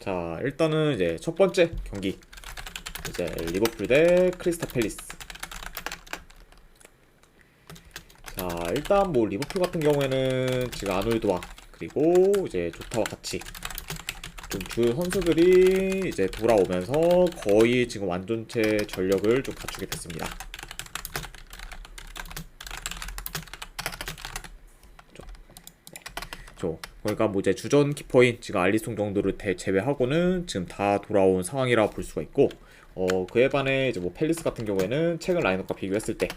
자, 일단은 이제 첫 번째 경기 이제 리버풀 대 크리스탈 팰리스. 자, 일단 뭐 리버풀 같은 경우에는 지금 아놀드와 그리고 이제 조타와 같이 좀 주요 선수들이 이제 돌아오면서 거의 지금 완전체 전력을 좀 갖추게 됐습니다. 그러니까 뭐 이제 주전 키퍼인 지금 알리송 정도를 제외하고는 지금 다 돌아온 상황이라 볼 수가 있고, 그에 반해 이제 뭐 팰리스 같은 경우에는 최근 라인업과 비교했을 때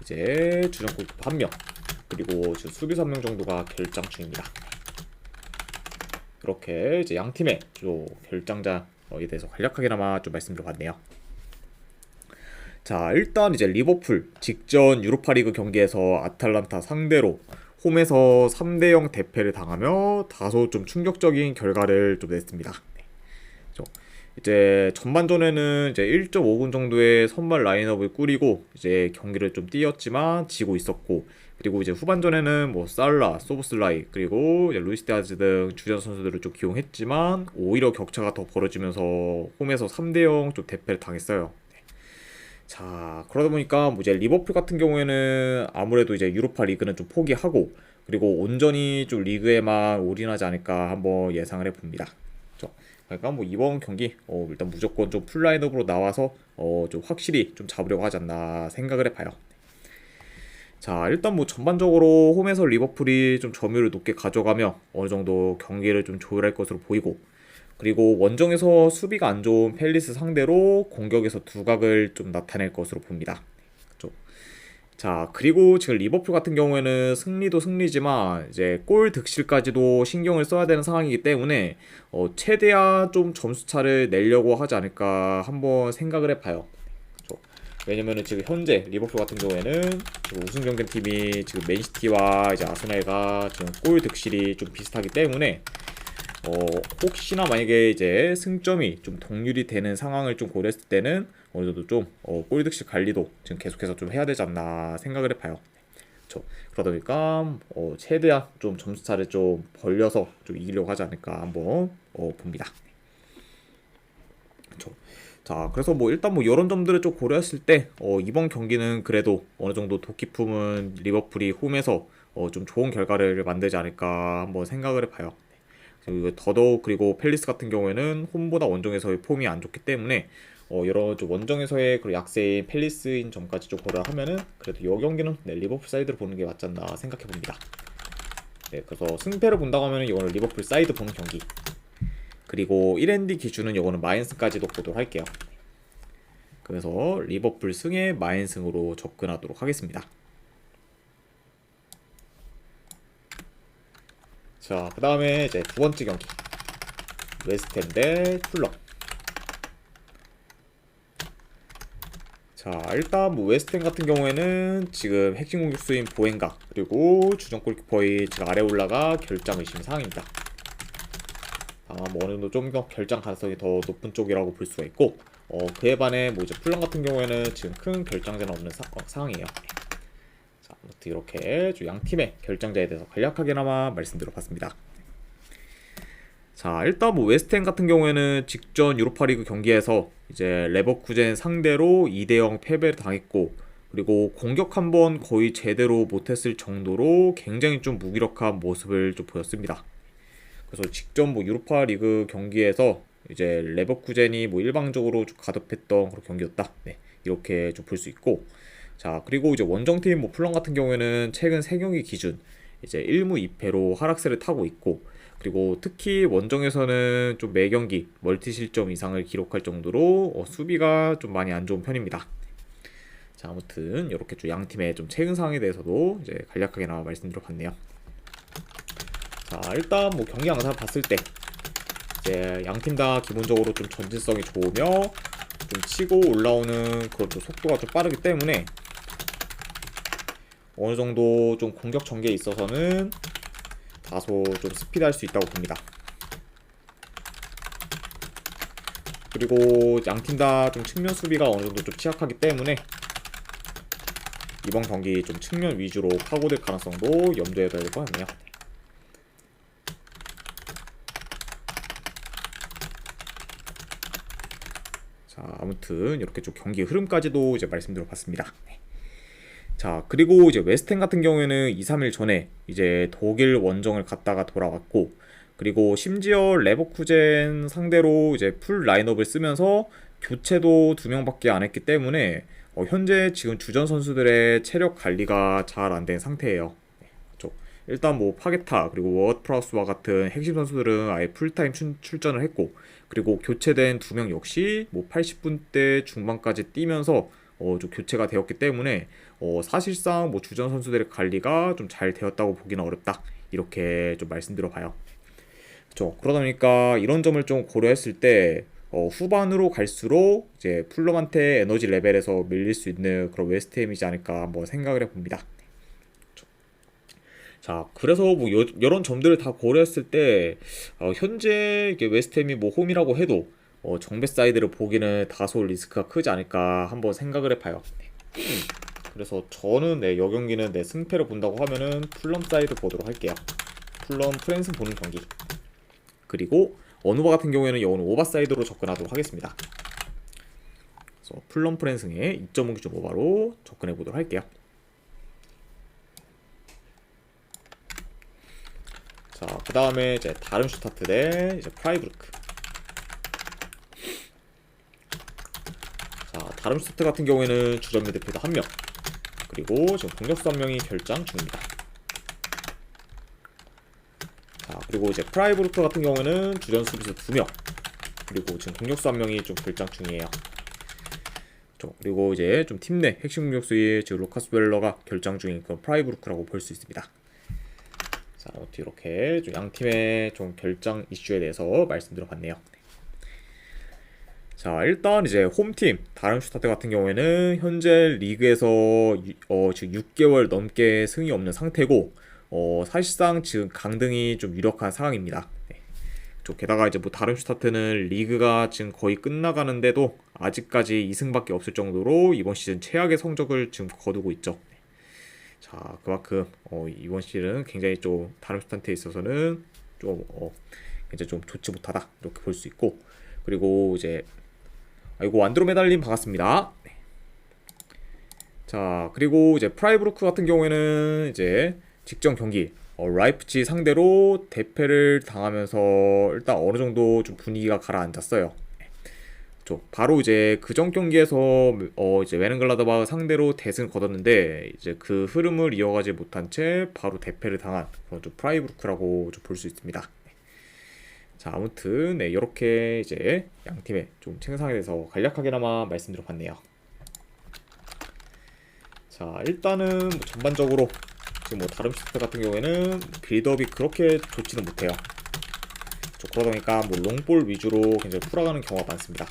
이제 주전 골키퍼 1명 그리고 지금 수비수 1명 정도가 결장 중입니다. 이렇게 이제 양 팀의 주 결장자에 대해서 간략하게나마 좀 말씀드려봤네요. 자, 일단 이제 리버풀 직전 유로파리그 경기에서 아탈란타 상대로 홈에서 3대0 대패를 당하며 다소 좀 충격적인 결과를 좀 냈습니다. 이제 전반전에는 이제 1.5분 정도의 선발 라인업을 꾸리고 이제 경기를 좀 뛰었지만 지고 있었고, 그리고 이제 후반전에는 뭐 살라, 소보슬라이 그리고 이제 루이스 디아즈 등 주전 선수들을 좀 기용했지만 오히려 격차가 더 벌어지면서 홈에서 3대0 좀 대패를 당했어요. 자, 그러다 보니까 뭐 이제 리버풀 같은 경우에는 아무래도 이제 유로파 리그는 좀 포기하고 그리고 온전히 좀 리그에만 올인하지 않을까 한번 예상을 해봅니다. 그러니까 뭐 이번 경기 일단 무조건 좀 풀라인업으로 나와서 좀 확실히 좀 잡으려고 하지 않나 생각을 해봐요. 자, 일단 뭐 전반적으로 홈에서 리버풀이 좀 점유율을 높게 가져가며 어느 정도 경기를 좀 조율할 것으로 보이고, 그리고 원정에서 수비가 안 좋은 팰리스 상대로 공격에서 두각을 좀 나타낼 것으로 봅니다. 자, 그리고 지금 리버풀 같은 경우에는 승리도 승리지만 이제 골 득실까지도 신경을 써야 되는 상황이기 때문에 최대한 좀 점수 차를 내려고 하지 않을까 한번 생각을 해봐요. 왜냐면은 지금 현재 리버풀 같은 경우에는 지금 우승 경쟁 팀이 지금 맨시티와 이제 아스날과 지금 골 득실이 좀 비슷하기 때문에 혹시나 만약에 이제 승점이 좀 동률이 되는 상황을 좀 고려했을 때는 어느 정도 좀 골득실 관리도 지금 계속해서 좀 해야 되지 않나 생각을 해봐요. 그러다 보니까 최대한 좀 점수차를 좀 벌려서 좀 이기려고 하지 않을까 한번 봅니다. 자, 그래서 뭐 일단 뭐 이런 점들을 좀 고려했을 때 이번 경기는 그래도 어느 정도 도끼품은 리버풀이 홈에서 좀 좋은 결과를 만들지 않을까 한번 생각을 해봐요. 더더욱 그리고 팰리스 같은 경우에는 홈보다 원정에서의 폼이 안 좋기 때문에 여러 좀 원정에서의 그 약세인 팰리스인 점까지 좀 고려하면은 그래도 이 경기는 리버풀 사이드를 보는 게 맞지 않나 생각해 봅니다. 네, 그래서 승패를 본다고 하면은 이거는 리버풀 사이드 보는 경기. 그리고 1엔디 기준은 이거는 마인스까지도 보도록 할게요. 그래서 리버풀 승에 마인승으로 접근하도록 하겠습니다. 자, 그 다음에 이제 두 번째 경기 웨스트햄 대 풀럼. 자, 일단 뭐 웨스트햄 같은 경우에는 지금 핵심 공격수인 보엔가 그리고 주전 골키퍼의 지금 아래 올라가 결장 의심 상황입니다. 다만 뭐 어느 정도 좀 더 결장 가능성이 더 높은 쪽이라고 볼 수가 있고, 그에 반해 뭐 이제 풀럼 같은 경우에는 지금 큰 결장자는 없는 상황이에요. 자, 아무튼 이렇게 양 팀의 결장자에 대해서 간략하게나마 말씀드려봤습니다. 자, 일단 뭐 웨스트햄 같은 경우에는 직전 유로파리그 경기에서 이제 레버쿠젠 상대로 2대0 패배를 당했고, 그리고 공격 한번 거의 제대로 못했을 정도로 굉장히 좀 무기력한 모습을 좀 보였습니다. 그래서 직전 뭐 유로파리그 경기에서 이제 레버쿠젠이 뭐 일방적으로 좀 가득했던 그런 경기였다. 네, 이렇게 좀 볼 수 있고, 자, 그리고 이제 원정팀 뭐 풀럼 같은 경우에는 최근 3경기 기준 이제 1무 2패로 하락세를 타고 있고, 그리고 특히 원정에서는 좀 매경기 멀티 실점 이상을 기록할 정도로 수비가 좀 많이 안 좋은 편입니다. 자, 아무튼 이렇게 좀 양 팀의 좀 최근 상황에 대해서도 이제 간략하게나마 말씀드려봤네요. 자, 일단 뭐 경기 양상 봤을 때 이제 양 팀 다 기본적으로 좀 전진성이 좋으며 좀 치고 올라오는 그런 좀 속도가 좀 빠르기 때문에 어느 정도 좀 공격 전개에 있어서는 다소 좀 스피드할 수 있다고 봅니다. 그리고 양 팀 다 좀 측면 수비가 어느 정도 좀 취약하기 때문에 이번 경기 좀 측면 위주로 파고들 가능성도 염두에 둬야 될 것 같네요. 자, 아무튼 이렇게 좀 경기 흐름까지도 이제 말씀드려봤습니다. 네. 자, 그리고 이제 웨스트햄 같은 경우에는 2, 3일 전에 이제 독일 원정을 갔다가 돌아왔고, 그리고 심지어 레버쿠젠 상대로 이제 풀 라인업을 쓰면서 교체도 2명밖에 안 했기 때문에 현재 지금 주전 선수들의 체력 관리가 잘 안 된 상태예요. 그렇죠. 일단 뭐 파게타 그리고 워드프라우스와 같은 핵심 선수들은 아예 풀타임 출전을 했고, 그리고 교체된 2명 역시 뭐 80분대 중반까지 뛰면서 좀 교체가 되었기 때문에 사실상 뭐 주전 선수들의 관리가 좀 잘 되었다고 보기는 어렵다, 이렇게 좀 말씀드려봐요. 그렇죠. 그러다 보니까 이런 점을 좀 고려했을 때 후반으로 갈수록 이제 풀럼한테 에너지 레벨에서 밀릴 수 있는 그런 웨스트햄이지 않을까 한번 생각을 해봅니다. 자, 그래서 뭐 이런 점들을 다 고려했을 때 현재 이게 웨스트햄이 뭐 홈이라고 해도 정배 사이드를 보기는 다소 리스크가 크지 않을까 한번 생각을 해봐요. 그래서 저는 이 경기는 승패를 본다고 하면은 풀럼 사이드 보도록 할게요. 풀럼 프랜스 보는 경기. 그리고 어누바 같은 경우에는 오늘 오버사이드로 접근하도록 하겠습니다. 그래서 풀럼 프랜스의 2.5 기준 오버로 접근해 보도록 할게요. 자, 그 다음에 이제 다름슈타트 대 이제 프라이부르크. 자, 다름슈타트 같은 경우에는 주전 미드필더 1명, 그리고 지금 공격수 1명이 결장 중입니다. 자, 그리고 이제 프라이부르크 같은 경우는 주전 수비수 2명, 그리고 지금 공격수 1명이 좀 결장 중이에요. 그리고 이제 좀 팀 내 핵심 공격수의 지금 루카스 웰러가 결장 중인 그 프라이부르크라고 볼 수 있습니다. 자, 이렇게 좀 양 팀의 좀 결장 이슈에 대해서 말씀드려봤네요. 자, 일단 이제 홈팀 다름슈타트 같은 경우에는 현재 리그에서 지금 6개월 넘게 승이 없는 상태고, 사실상 지금 강등이 좀 유력한 상황입니다. 네. 게다가 이제 뭐 다름슈타트는 리그가 지금 거의 끝나가는데도 아직까지 2승밖에 없을 정도로 이번 시즌 최악의 성적을 지금 거두고 있죠. 자, 그만큼 이번 시즌은 굉장히 좀 다름슈타트에 있어서는 좀 굉장히 좀 좋지 못하다, 이렇게 볼 수 있고, 그리고 이제 아이고 안드로메달님 반갑습니다. 네. 자, 그리고 이제 프라이부르크 같은 경우에는 이제 직전 경기 라이프치 상대로 대패를 당하면서 일단 어느 정도 좀 분위기가 가라앉았어요. 바로 이제 그전 경기에서 이제 웨는글라드바흐 상대로 대승을 거뒀는데, 이제 그 흐름을 이어가지 못한 채 바로 대패를 당한 그런 좀 프라이부르크라고 좀 볼 수 있습니다. 자, 아무튼 이렇게 이제 양 팀의 좀 챙상에 대해서 간략하게나마 말씀드려봤네요. 자, 일단은 뭐 전반적으로 지금 뭐 다름슈타트 같은 경우에는 빌드업이 그렇게 좋지는 못해요. 그러다 보니까 뭐 롱볼 위주로 굉장히 풀어가는 경우가 많습니다.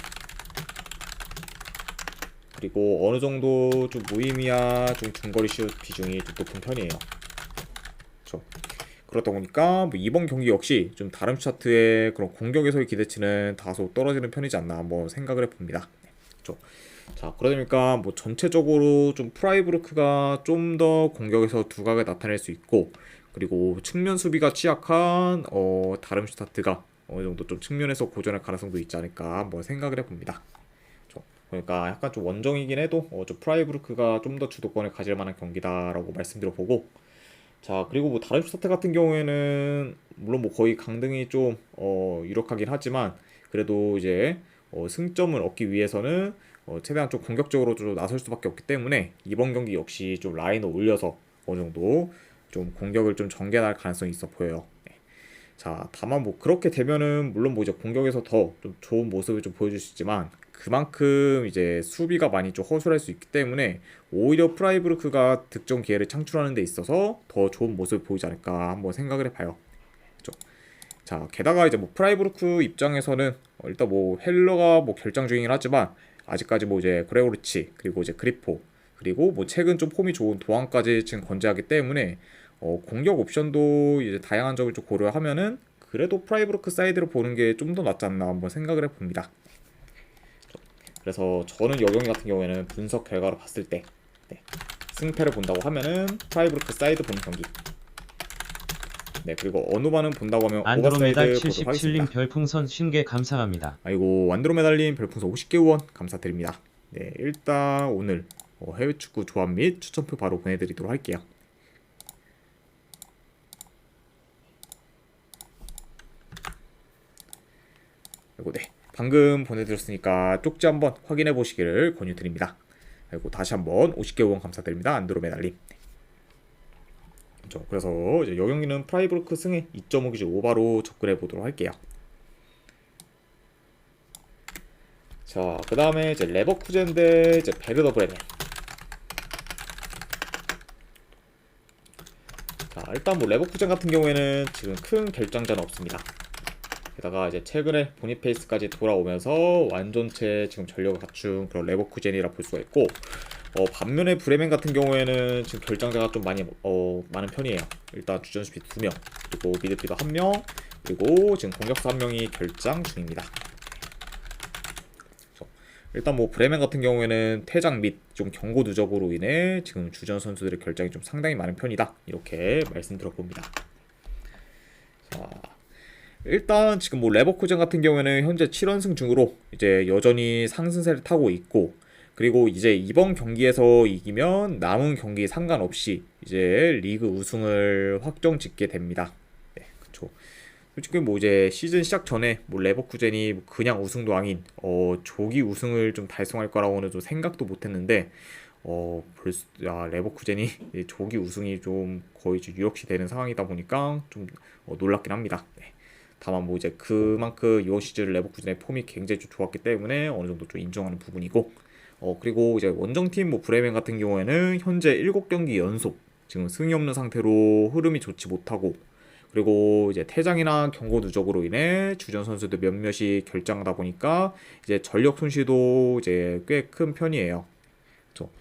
그리고 어느 정도 좀 무의미한 좀 중거리 슛 비중이 좀 높은 편이에요. 그렇죠. 그렇다 보니까 뭐 이번 경기 역시 좀 다름슈타트의 그런 공격에서의 기대치는 다소 떨어지는 편이지 않나 한번 생각을 해봅니다. 그렇죠. 자, 그러다 보니까 뭐 전체적으로 좀 프라이부르크가 좀 더 공격에서 두각을 나타낼 수 있고, 그리고 측면 수비가 취약한 다름슈타트가 어느 정도 좀 측면에서 고전할 가능성도 있지 않을까 한번 생각을 해봅니다. 그러니까 약간 좀 원정이긴 해도 좀 프라이부르크가 좀 더 주도권을 가질 만한 경기다라고 말씀드려보고, 자, 그리고 뭐 다름슈타트 같은 경우에는 물론 뭐 거의 강등이 좀 유력하긴 하지만, 그래도 이제 승점을 얻기 위해서는 최대한 좀 공격적으로 좀 나설 수밖에 없기 때문에 이번 경기 역시 좀 라인을 올려서 어느 정도 좀 공격을 좀 전개할 가능성이 있어 보여요. 네. 자, 다만 뭐 그렇게 되면은 물론 뭐 이제 공격에서 더 좀 좋은 모습을 좀 보여줄 수 있지만, 그만큼 이제 수비가 많이 좀 허술할 수 있기 때문에 오히려 프라이부르크가 득점 기회를 창출하는 데 있어서 더 좋은 모습을 보이지 않을까 한번 생각을 해봐요. 그렇죠? 자, 게다가 이제 뭐 프라이부르크 입장에서는 일단 뭐 헬러가 뭐 결장 중이긴 하지만, 아직까지 뭐 이제 그레고리치 그리고 이제 그리포 그리고 뭐 최근 좀 폼이 좋은 도안까지 지금 건재하기 때문에 공격 옵션도 이제 다양한 점을 좀 고려하면은 그래도 프라이부르크 사이드로 보는 게 좀 더 낫지 않나 한번 생각을 해봅니다. 그래서 저는 이 경기 같은 경우에는 분석 결과로 봤을 때 승패를 본다고 하면은 프라이부르크 사이드 보는 경기. 네, 그리고 어누바는 본다고 하면 안드로메달 오버사이드 보도록 77님 하겠습니다. 별풍선 50개 감사합니다. 아이고, 안드로메달님 별풍선 50개 후원 감사드립니다. 네, 일단 오늘 해외 축구 조합 및 추천표 바로 보내드리도록 할게요. 그리고 네, 방금 보내드렸으니까 쪽지 한번 확인해 보시기를 권유드립니다. 그리고 다시 한번 50개 후원 감사드립니다. 안드로메달님. 그렇죠. 그래서 이제 여 경기는 프라이부르크 승에 2.5 기준 오바로 접근해 보도록 할게요. 자, 그 다음에 이제 레버쿠젠 대 이제 베르더 브레멘. 자, 일단 뭐 레버쿠젠 같은 경우에는 지금 큰 결장자는 없습니다. 게다가 이제 최근에 보니페이스까지 돌아오면서 완전체 지금 전력을 갖춘 그런 레버쿠젠이라 볼 수가 있고, 반면에 브레멘 같은 경우에는 지금 결장자가 좀 많은 편이에요. 일단 주전 수비 2명, 그리고 미드필더 1명, 그리고 지금 공격수 1명이 결장 중입니다. 일단 뭐 브레멘 같은 경우에는 퇴장 및 좀 경고 누적으로 인해 지금 주전 선수들의 결장이 좀 상당히 많은 편이다, 이렇게 말씀드려봅니다. 자, 일단 지금 뭐 레버쿠젠 같은 경우에는 현재 7연승 중으로 이제 여전히 상승세를 타고 있고, 그리고 이제 이번 경기에서 이기면 남은 경기 상관없이 이제 리그 우승을 확정 짓게 됩니다. 네, 그렇죠. 솔직히 뭐 이제 시즌 시작 전에 뭐 레버쿠젠이 그냥 우승도 아닌 조기 우승을 좀 달성할 거라고는 좀 생각도 못했는데, 벌써 레버쿠젠이 조기 우승이 좀 거의 유력시 되는 상황이다 보니까 좀 놀랍긴 합니다. 네. 다만 뭐 이제 그만큼 이번 시즌 레버쿠젠의 폼이 굉장히 좀 좋았기 때문에 어느 정도 좀 인정하는 부분이고, 그리고 이제 원정팀 뭐 브레멘 같은 경우에는 현재 7경기 연속 지금 승이 없는 상태로 흐름이 좋지 못하고, 그리고 이제 퇴장이나 경고 누적으로 인해 주전 선수들 몇몇이 결장하다 보니까 이제 전력 손실도 이제 꽤 큰 편이에요. 그렇죠.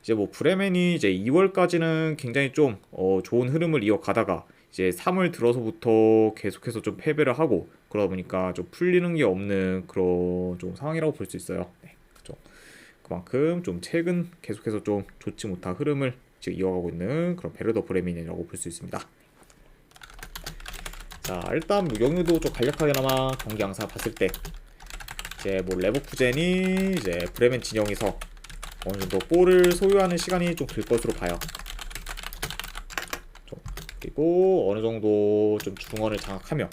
이제 뭐 브레멘이 이제 2월까지는 굉장히 좀 좋은 흐름을 이어가다가 이제 3월 들어서부터 계속해서 좀 패배를 하고, 그러다 보니까 좀 풀리는 게 없는 그런 좀 상황이라고 볼 수 있어요. 네, 그렇죠. 그만큼 좀 최근 계속해서 좀 좋지 못한 흐름을 지금 이어가고 있는 그런 베르더 브레멘이라고 볼 수 있습니다. 자, 일단 뭐 영유도 좀 간략하게나마 경기 양상 봤을 때 이제 뭐 레버쿠젠이 이제 브레멘 진영에서 어느 정도 볼을 소유하는 시간이 좀 길 것으로 봐요. 그리고 어느 정도 좀 중원을 장악하며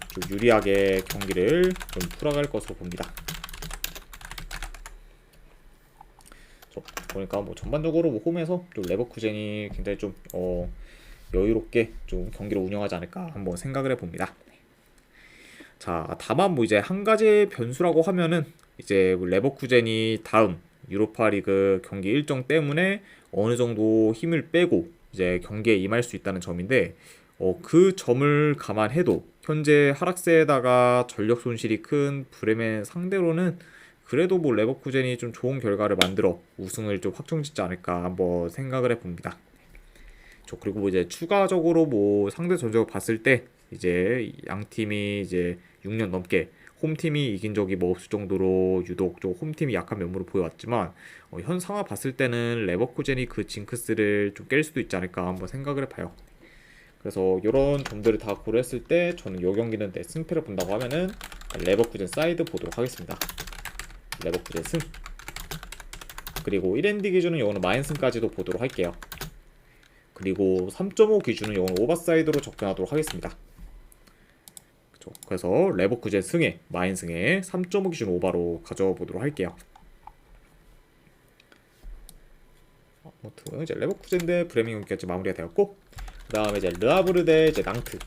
좀 유리하게 경기를 좀 풀어갈 것으로 봅니다. 그러니까 뭐 전반적으로 뭐 홈에서 좀 레버쿠젠이 굉장히 좀 여유롭게 좀 경기를 운영하지 않을까 한번 생각을 해봅니다. 자, 다만 뭐 이제 한 가지 변수라고 하면은 이제 뭐 레버쿠젠이 다음 유로파리그 경기 일정 때문에 어느 정도 힘을 빼고 이제 경기에 임할 수 있다는 점인데, 그 점을 감안해도 현재 하락세에다가 전력 손실이 큰 브레멘 상대로는 그래도 뭐 레버쿠젠이 좀 좋은 결과를 만들어 우승을 좀 확정짓지 않을까 한번 생각을 해봅니다. 그리고 뭐 이제 추가적으로 뭐 상대 전적을 봤을 때 이제 양 팀이 이제 6년 넘게 홈팀이 이긴 적이 뭐 없을 정도로 유독 좀 홈팀이 약한 면모를 보여왔지만, 현 상황 봤을 때는 레버쿠젠이 그 징크스를 좀 깰 수도 있지 않을까 한번 생각을 해봐요. 그래서 이런 점들을 다 고려했을 때 저는 이 경기는 내 승패를 본다고 하면은 레버쿠젠 사이드 보도록 하겠습니다. 레버쿠젠 승. 그리고 1엔드 기준은 이거는 마인승까지도 보도록 할게요. 그리고 3.5 기준은 이거는 오버사이드로 접근하도록 하겠습니다. 그래서 레버쿠젠 승에 마인 승에 3.5 기준 오바로 가져와 보도록 할게요. 아무튼 이제 레버쿠젠 대 브레멘 경기까지 마무리가 되었고, 그 다음에 이제 르하브르 대 이제 낭트.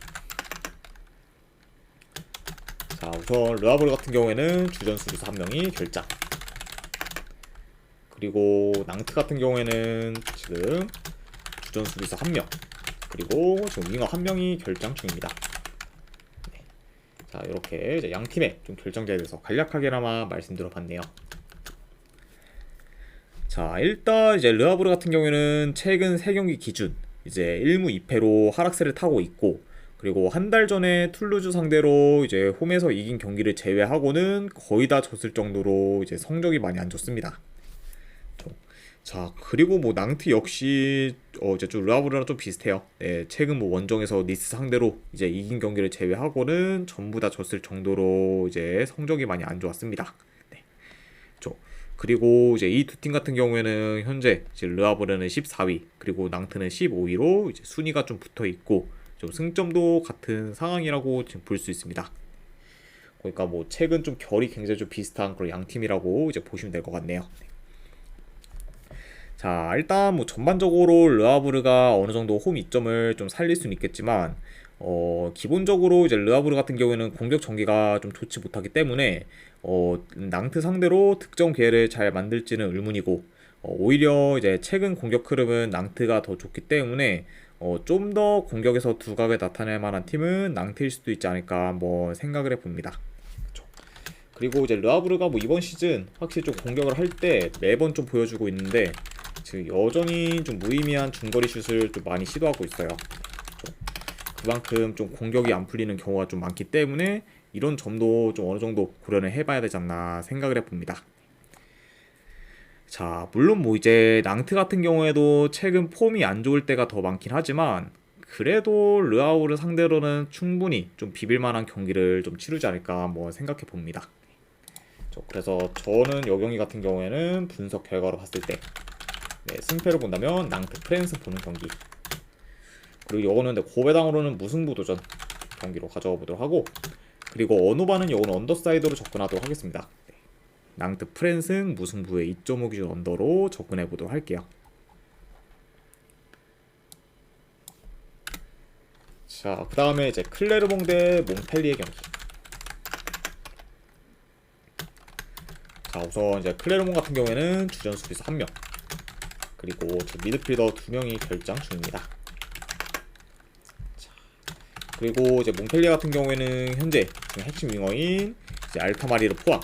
자, 우선 르하브르 같은 경우에는 주전 수비수 1명이 결장. 그리고 낭트 같은 경우에는 지금 주전 수비수 1명, 그리고 지금 윙어 1명이 결장 중입니다. 자, 이렇게 이제 양 팀의 좀 결정자에 대해서 간략하게나마 말씀드려봤네요. 자, 일단 이제 르하브르 같은 경우에는 최근 3경기 기준 이제 1무 2패로 하락세를 타고 있고, 그리고 한 달 전에 툴루즈 상대로 이제 홈에서 이긴 경기를 제외하고는 거의 다 졌을 정도로 이제 성적이 많이 안 좋습니다. 자, 그리고 뭐 낭트 역시 이제 좀 르하브르랑 좀 비슷해요. 네, 최근 뭐 원정에서 니스 상대로 이제 이긴 경기를 제외하고는 전부 다 졌을 정도로 이제 성적이 많이 안 좋았습니다. 네, 저 그리고 이제 이 두 팀 같은 경우에는 현재 이제 르하브르는 14위, 그리고 낭트는 15위로 이제 순위가 좀 붙어 있고 좀 승점도 같은 상황이라고 지금 볼 수 있습니다. 그러니까 뭐 최근 좀 결이 굉장히 좀 비슷한 그런 양 팀이라고 이제 보시면 될 것 같네요. 자, 일단 뭐 전반적으로 르하브르가 어느 정도 홈 이점을 좀 살릴 수는 있겠지만, 기본적으로 이제 르하브르 같은 경우에는 공격 전개가 좀 좋지 못하기 때문에, 낭트 상대로 득점 기회를 잘 만들지는 의문이고, 오히려 이제 최근 공격 흐름은 낭트가 더 좋기 때문에, 좀 더 공격에서 두각을 나타낼 만한 팀은 낭트일 수도 있지 않을까 한번 생각을 해봅니다. 그리고 이제 르하브르가 뭐 이번 시즌 확실히 좀 공격을 할 때 매번 좀 보여주고 있는데, 지금 여전히 좀 무의미한 중거리 슛을 좀 많이 시도하고 있어요. 그만큼 좀 공격이 안 풀리는 경우가 좀 많기 때문에 이런 점도 좀 어느 정도 고려를 해봐야 되지 않나 생각을 해봅니다. 자, 물론 뭐 이제 낭트 같은 경우에도 최근 폼이 안 좋을 때가 더 많긴 하지만, 그래도 르하우를 상대로는 충분히 좀 비빌 만한 경기를 좀 치르지 않을까 한번 생각해 봅니다. 그래서 저는 여경이 같은 경우에는 분석 결과로 봤을 때, 네, 승패를 본다면 낭트 프랜스 보는 경기, 그리고 요거는 고배당으로는 무승부 도전 경기로 가져가 보도록 하고, 그리고 어노바는 요거는 언더사이드로 접근하도록 하겠습니다. 네, 낭트 프랜승 무승부의 2.5 기준 언더로 접근해 보도록 할게요. 자, 그 다음에 이제 클레르몽 대 몽펠리에 경기. 자, 우선 이제 클레르몽 같은 경우에는 주전 수비수 1명, 그리고 미드필더 2명이 결장 중입니다. 자, 그리고 이제 몽펠리에 같은 경우에는 현재 지금 핵심 윙어인 이제 알타마리를 포함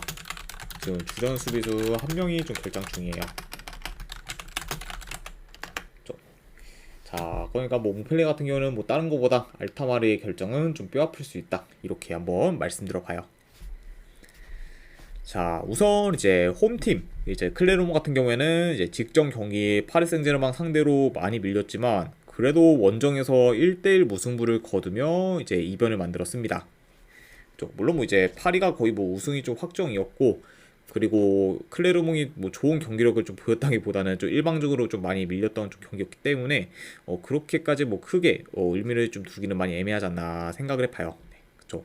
지금 주전 수비수 1명이 좀 결장 중이에요. 자, 그러니까 뭐 몽펠리에 같은 경우는 뭐 다른 거보다 알타마리의 결정은 좀 뼈아플 수 있다, 이렇게 한번 말씀드려봐요. 자, 우선 이제 홈팀 이제 클레르몽 같은 경우에는 이제 직전 경기 파리 생제르맹 상대로 많이 밀렸지만, 그래도 원정에서 1대1 무승부를 거두며 이제 이변을 만들었습니다. 물론 뭐 이제 파리가 거의 뭐 우승이 좀 확정이었고, 그리고 클레르몽이 뭐 좋은 경기력을 좀 보였다기보다는 좀 일방적으로 좀 많이 밀렸던 좀 경기였기 때문에 그렇게까지 뭐 크게 의미를 좀 두기는 많이 애매하지 않나 생각을 해봐요. 네, 그렇죠.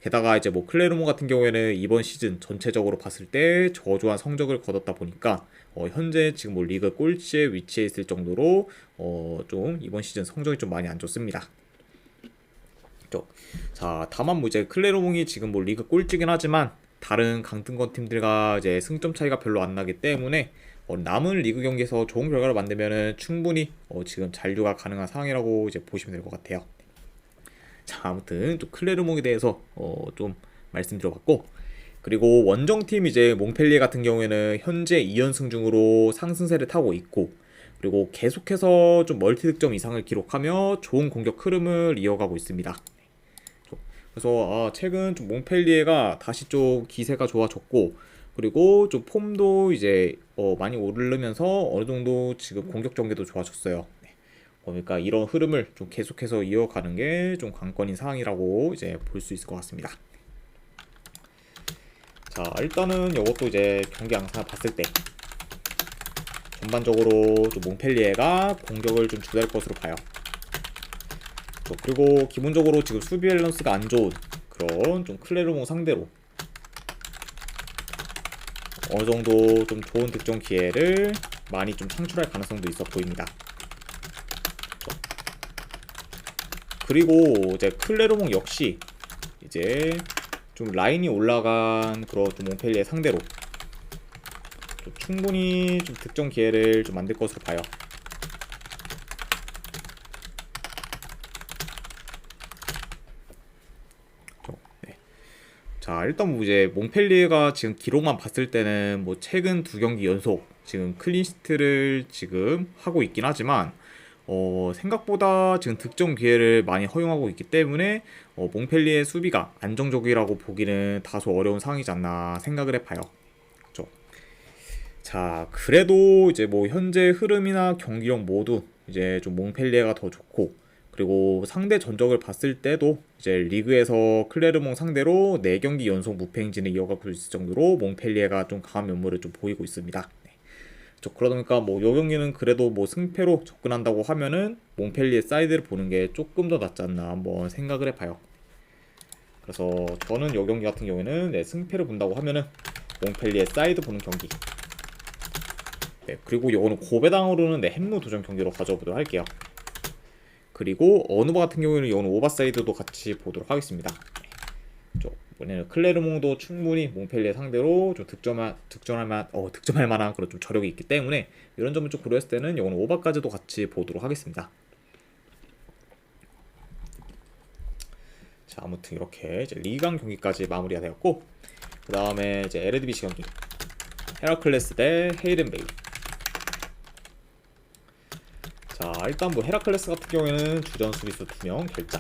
게다가 이제 뭐 클레르몽 같은 경우에는 이번 시즌 전체적으로 봤을 때 저조한 성적을 거뒀다 보니까 현재 지금 뭐 리그 꼴찌에 위치해 있을 정도로 좀 이번 시즌 성적이 좀 많이 안 좋습니다. 그렇죠. 자, 다만 뭐 이제 클레르몽이 지금 뭐 리그 꼴찌긴 하지만 다른 강등권 팀들과 이제 승점 차이가 별로 안 나기 때문에 남은 리그 경기에서 좋은 결과를 만들면은 충분히 지금 잔류가 가능한 상황이라고 이제 보시면 될 것 같아요. 자, 아무튼 좀 클레르몽에 대해서 좀 말씀드려봤고, 그리고 원정팀 이제 몽펠리에 같은 경우에는 현재 2연승 중으로 상승세를 타고 있고, 그리고 계속해서 좀 멀티 득점 이상을 기록하며 좋은 공격 흐름을 이어가고 있습니다. 그래서 최근 좀 몽펠리에가 다시 좀 기세가 좋아졌고, 그리고 좀 폼도 이제 많이 오르면서 어느 정도 지금 공격 전개도 좋아졌어요. 그러니까 이런 흐름을 좀 계속해서 이어가는 게 좀 관건인 상황이라고 이제 볼 수 있을 것 같습니다. 자, 일단은 이것도 이제 경기 양상을 봤을 때 전반적으로 좀 몽펠리에가 공격을 좀 주도할 것으로 봐요. 그리고 기본적으로 지금 수비 밸런스가 안 좋은 그런 좀 클레르몽 상대로 어느 정도 좀 좋은 득점 기회를 많이 좀 창출할 가능성도 있어 보입니다. 그리고 이제 클레르몽 역시 이제 좀 라인이 올라간 그런 좀 몽펠리에 상대로 좀 충분히 좀 득점 기회를 좀 만들 것으로 봐요. 네. 자, 일단 뭐 이제 몽펠리에가 지금 기록만 봤을 때는 뭐 최근 2경기 연속 지금 클린시트를 지금 하고 있긴 하지만 생각보다 지금 득점 기회를 많이 허용하고 있기 때문에 몽펠리의 수비가 안정적이라고 보기는 다소 어려운 상황이지 않나 생각을 해봐요. 그렇죠? 자, 그래도 이제 뭐 현재 흐름이나 경기력 모두 이제 좀 몽펠리에가 더 좋고, 그리고 상대 전적을 봤을 때도 이제 리그에서 클레르몽 상대로 4경기 연속 무패 행진을 이어가고 있을 정도로 몽펠리에가 좀 강한 면모를 좀 보이고 있습니다. 네. 그러다 보니까 뭐 요 경기는 그래도 뭐 승패로 접근한다고 하면은 몽펠리에 사이드를 보는 게 조금 더 낫지 않나 한번 생각을 해봐요. 그래서 저는 요 경기 같은 경우에는 네, 승패를 본다고 하면은 몽펠리에 사이드 보는 경기. 네, 그리고 요거는 고배당으로는 네, 햄무 도전 경기로 가져보도록 할게요. 그리고 어누바 같은 경우에는 요거는 오버사이드도 같이 보도록 하겠습니다. 이번에는 클레르몽도 충분히 몽펠리에 상대로 좀 득점할 만한 그런 좀 저력이 있기 때문에 이런 점을 좀 고려했을 때는 요거는 오버까지도 같이 보도록 하겠습니다. 자, 아무튼 이렇게 이제 리강 경기까지 마무리가 되었고, 그 다음에 이제 LDBC 경기 헤라클레스 대 헤이덴베이. 자, 일단 뭐 헤라클레스 같은 경우에는 주전 수비수 2명 결장,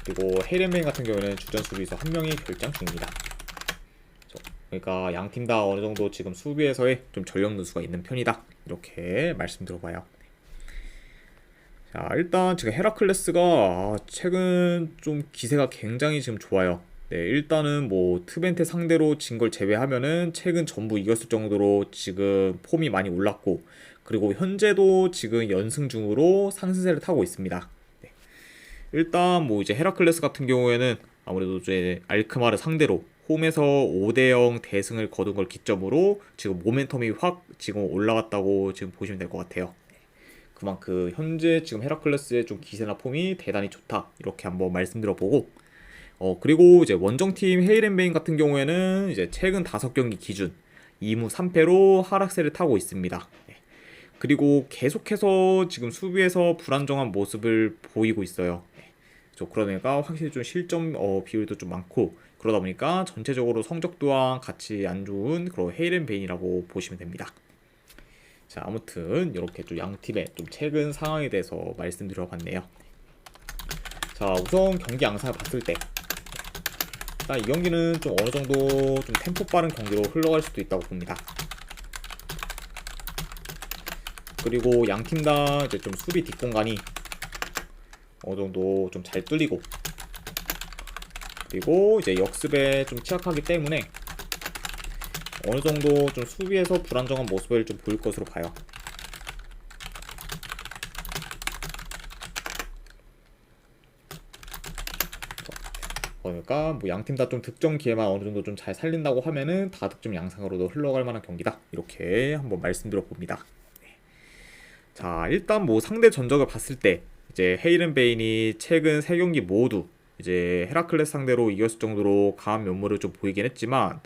그리고 헤이덴베이 같은 경우에는 주전 수비수 1명이 결장 중입니다. 그러니까 양 팀 다 어느 정도 지금 수비에서의 좀 전력 누수가 있는 편이다, 이렇게 말씀드려봐요. 자, 일단 지금 헤라클레스가 최근 좀 기세가 굉장히 지금 좋아요. 네, 일단은 뭐 트벤테 상대로 진 걸 제외하면은 최근 전부 이겼을 정도로 지금 폼이 많이 올랐고, 그리고 현재도 지금 연승 중으로 상승세를 타고 있습니다. 네. 일단 뭐 이제 헤라클레스 같은 경우에는 아무래도 이제 알크마르 상대로 홈에서 5대0 대승을 거둔 걸 기점으로 지금 모멘텀이 확 지금 올라갔다고 지금 보시면 될 것 같아요. 그만큼 현재 지금 헤라클레스의 좀 기세나 폼이 대단히 좋다, 이렇게 한번 말씀드려보고, 그리고 이제 원정팀 헤이렌베인 같은 경우에는 이제 최근 5경기 기준 2무 3패로 하락세를 타고 있습니다. 그리고 계속해서 지금 수비에서 불안정한 모습을 보이고 있어요. 그러니까 확실히 좀 실점 비율도 좀 많고, 그러다 보니까 전체적으로 성적 또한 같이 안 좋은 그런 헤이렌베인이라고 보시면 됩니다. 자, 아무튼 이렇게 좀 양 팀의 좀 최근 상황에 대해서 말씀드려봤네요. 자, 우선 경기 양상을 봤을 때 일단 이 경기는 좀 어느 정도 좀 템포 빠른 경기로 흘러갈 수도 있다고 봅니다. 그리고 양 팀 다 이제 좀 수비 뒷공간이 어느 정도 좀 잘 뚫리고, 그리고 이제 역습에 좀 취약하기 때문에 어느 정도 좀 수비에서 불안정한 모습을 좀 보일 것으로 봐요. 그러니까 뭐 양 팀 다 좀 득점 기회만 어느 정도 좀 잘 살린다고 하면은 다득점 양상으로도 흘러갈 만한 경기다, 이렇게 한번 말씀드려 봅니다. 자, 일단 뭐 상대 전적을 봤을 때 이제 헤이렌베인이 최근 3경기 모두 이제 헤라클레스 상대로 이겼을 정도로 강한 면모를 좀 보이긴 했지만,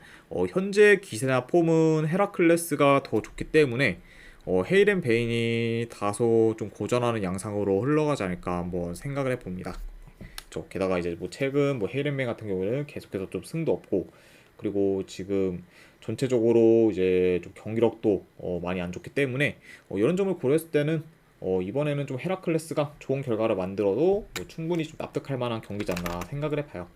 현재 기세나 폼은 헤라클레스가 더 좋기 때문에 헤이렌베인이 다소 좀 고전하는 양상으로 흘러가지 않을까 한번 생각을 해봅니다. 게다가 이제 뭐 최근 뭐 헤이렌베인 같은 경우에는 계속해서 좀 승도 없고, 그리고 지금 전체적으로 이제 좀 경기력도 많이 안 좋기 때문에 이런 점을 고려했을 때는 이번에는 좀 헤라클레스가 좋은 결과를 만들어도 뭐 충분히 좀 납득할 만한 경기지 않나 생각을 해봐요.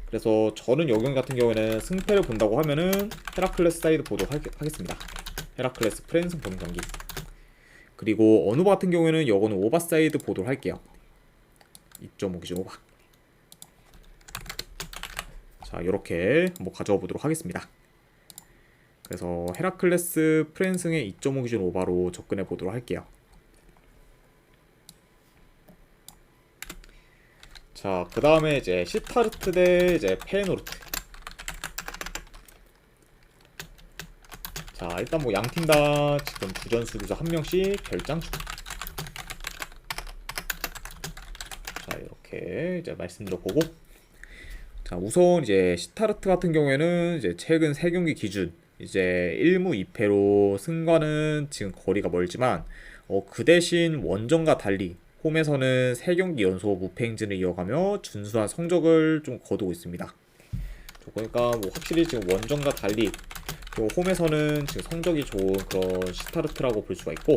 그래서 저는 이 경기 같은 경우에는 승패를 본다고 하면은 헤라클레스 사이드 보도록 하겠습니다. 헤라클레스 프랜스 보는 경기. 그리고 어누바 같은 경우에는 이거는 오바 사이드 보도록 할게요. 2.5 기준 오바. 자, 이렇게 한번 가져와 보도록 하겠습니다. 그래서 헤라클레스 프랜승의 2.5 기준 오바로 접근해 보도록 할게요. 자, 그 다음에 이제 시타르트 대 이제 페노르트. 자, 일단 뭐 양 팀 다 지금 주전 수비수 1명씩 결장 중. 자, 이렇게 이제 말씀드려보고, 자, 우선 이제 시타르트 같은 경우에는 이제 최근 3경기 기준 이제 1무 2패로 승과는 지금 거리가 멀지만, 그 대신 원정과 달리 홈에서는 3경기 연속 무패 행진을 이어가며 준수한 성적을 좀 거두고 있습니다. 그러니까 뭐 확실히 지금 원정과 달리 홈에서는 지금 성적이 좋은 그런 시타르트라고 볼 수가 있고,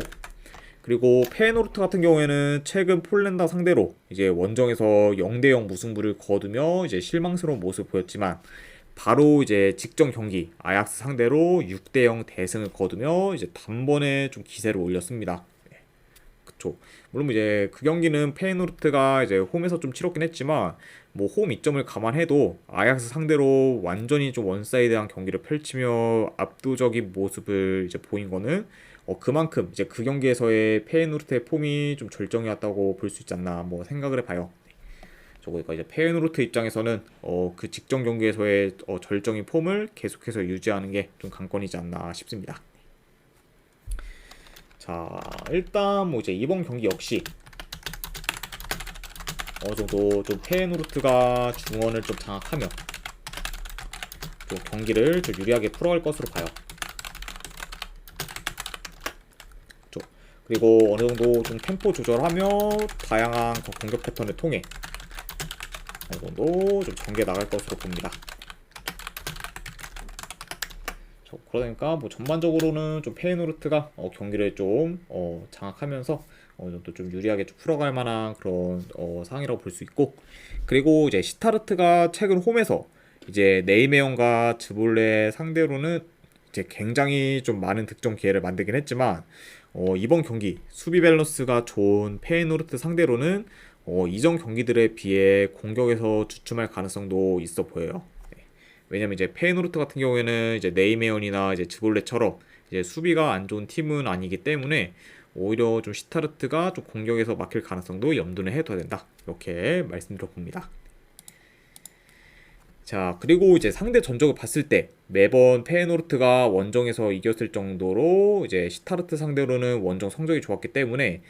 그리고 페노르트 같은 경우에는 최근 폴란드 상대로 이제 원정에서 0대0 무승부를 거두며 이제 실망스러운 모습을 보였지만, 바로 이제 직전 경기 아약스 상대로 6대0 대승을 거두며 이제 단번에 좀 기세를 올렸습니다. 네, 그쵸. 물론 이제 그 경기는 페이노르트가 이제 홈에서 좀 치렀긴 했지만 뭐 홈 이점을 감안해도 아약스 상대로 완전히 좀 원사이드한 경기를 펼치며 압도적인 모습을 이제 보인 거는 그만큼 이제 그 경기에서의 페이노르트의 폼이 좀 절정이었다고 볼 수 있지 않나 뭐 생각을 해봐요. 저거니까 이제 페이노르트 입장에서는 그 직전 경기에서의 절정의 폼을 계속해서 유지하는 게 좀 관건이지 않나 싶습니다. 자, 일단 뭐 이제 이번 경기 역시 어느 정도 좀 페이노르트가 중원을 좀 장악하며 좀 경기를 좀 유리하게 풀어갈 것으로 봐요. 그리고 어느 정도 좀 템포 조절하며 다양한 공격 패턴을 통해 어느 정도 좀 전개 나갈 것으로 봅니다. 그러니까 뭐 전반적으로는 좀 페이노르트가 경기를 좀 장악하면서 어느 정도 좀 유리하게 좀 풀어갈 만한 그런 상황이라고 볼 수 있고, 그리고 이제 시타르트가 최근 홈에서 이제 네이메온과 즈볼레 상대로는 이제 굉장히 좀 많은 득점 기회를 만들긴 했지만 이번 경기 수비 밸런스가 좋은 페이노르트 상대로는 이전 경기들에 비해 공격에서 주춤할 가능성도 있어 보여요. 네. 왜냐면 이제 페이노르트 같은 경우에는 이제 네이메온이나 이제 즈볼레처럼 이제 수비가 안 좋은 팀은 아니기 때문에 오히려 좀 시타르트가 좀 공격에서 막힐 가능성도 염두에 해둬야 된다. 이렇게 말씀드려 봅니다. 자, 그리고 이제 상대 전적을 봤을 때 매번 페이노르트가 원정에서 이겼을 정도로 이제 시타르트 상대로는 원정 성적이 좋았기 때문에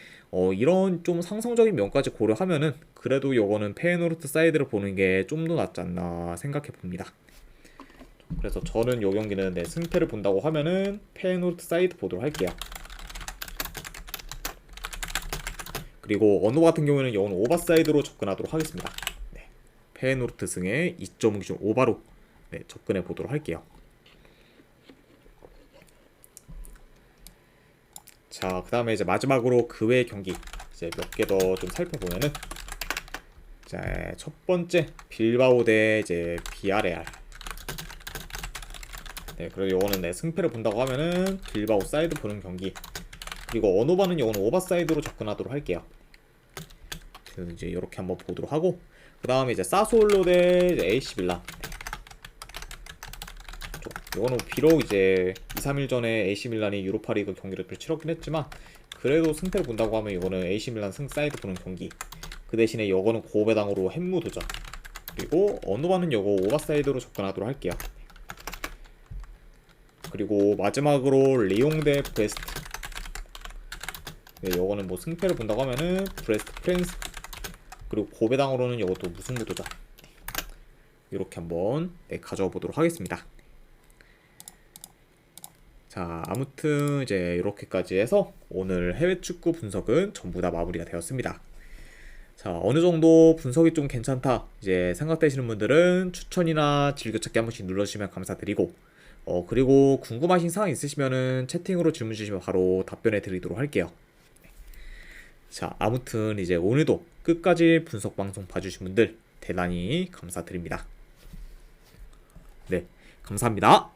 이런 좀 상성적인 면까지 고려하면은 그래도 요거는 페이노르트 사이드를 보는 게 좀 더 낫지 않나 생각해 봅니다. 그래서 저는 요 경기는 승패를 본다고 하면은 페이노르트 사이드 보도록 할게요. 그리고 언어 같은 경우에는 요거는 오버사이드로 접근하도록 하겠습니다. 페이노르트 승에 2.5 기준 오바로 접근해 보도록 할게요. 자, 그 다음에 이제 마지막으로 그 외의 경기 이제 몇 개 더 좀 살펴보면은, 자, 첫 번째 빌바오 대 이제 비아레알. 네, 그리고 요거는 승패를 본다고 하면은 빌바오 사이드 보는 경기. 그리고 어노바는 요거는 오버사이드로 접근하도록 할게요. 이제 이렇게 한번 보도록 하고, 그 다음에 이제 사솔로 대 AC 밀란. 이거는 비록 이제 2-3일 전에 AC 밀란이 유로파리그 경기를 또 치렀긴 했지만 그래도 승패를 본다고 하면 이거는 AC 밀란 승 사이드 보는 경기. 그 대신에 이거는 고배당으로 햄무 도전. 그리고 어느바는 이거 오버사이드로 접근하도록 할게요. 그리고 마지막으로 리옹 대 브레스트. 네, 이거는 뭐 승패를 본다고 하면은 브레스트 프랜스. 그리고 고배당으로는 이것도 무승부도전. 이렇게 한번 가져와 보도록 하겠습니다. 자, 아무튼 이제 이렇게까지 해서 오늘 해외 축구 분석은 전부 다 마무리가 되었습니다. 자, 어느 정도 분석이 좀 괜찮다 이제 생각되시는 분들은 추천이나 즐겨찾기 한 번씩 눌러주시면 감사드리고, 그리고 궁금하신 사항 있으시면은 채팅으로 질문 주시면 바로 답변해 드리도록 할게요. 자, 아무튼 이제 오늘도 끝까지 분석 방송 봐주신 분들 대단히 감사드립니다. 네, 감사합니다.